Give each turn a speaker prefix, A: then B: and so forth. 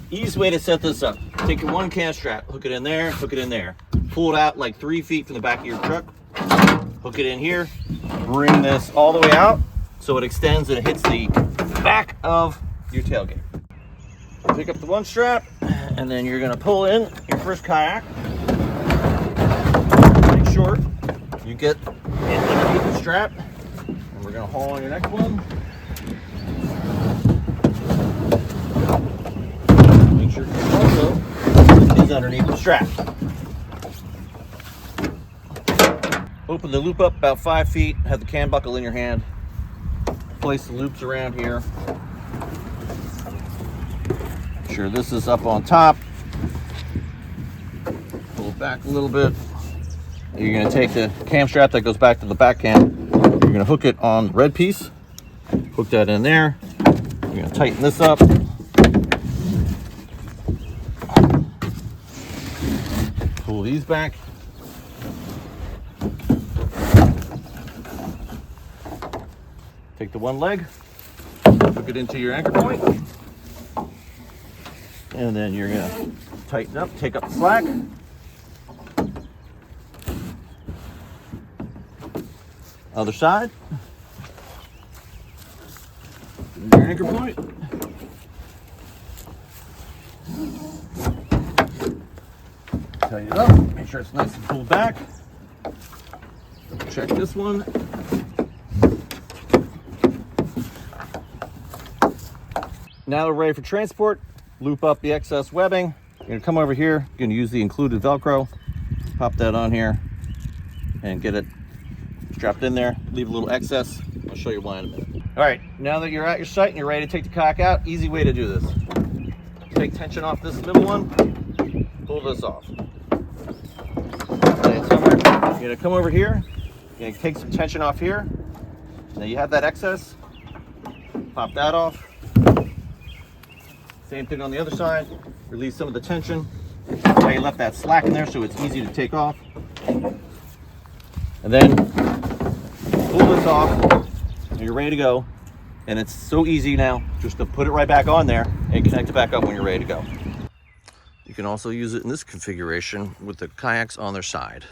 A: Easiest way to set this up: take your one cam strap, hook it in there, hook it in there, pull it out like 3 feet from the back of your truck, hook it in here, bring this all the way out so it extends and it hits the back of your tailgate. Pick up the one strap, and then you're gonna pull in your first kayak. Make sure you get in underneath the strap, and we're gonna haul on your next one. Make sure your also is underneath the strap. Open the loop up about 5 feet, have the cam buckle in your hand. Place the loops around here. Make sure this is up on top. Pull it back a little bit. You're going to take the cam strap that goes back to the back cam. You're going to hook it on the red piece. Hook that in there. You're going to tighten this up. Pull these back. Take the one leg, hook it into your anchor point, and then you're gonna tighten up, take up the slack. Other side, your anchor point. Tighten it up, make sure it's nice and pulled back. Check this one. Now we're ready for transport. Loop up the excess webbing. You're gonna come over here. You're gonna use the included Velcro. Pop that on here and get it strapped in there. Leave a little excess. I'll show you why in a minute. All right, now that you're at your site and you're ready to take the kayak out, easy way to do this. Take tension off this middle one. Pull this off. Lay it somewhere. You're gonna come over here. You're gonna take some tension off here. Now you have that excess. Pop that off. Same thing on the other side. Release some of the tension. Now you left that slack in there so it's easy to take off. And then pull this off and you're ready to go. And it's so easy now just to put it right back on there and connect it back up when you're ready to go. You can also use it in this configuration with the kayaks on their side.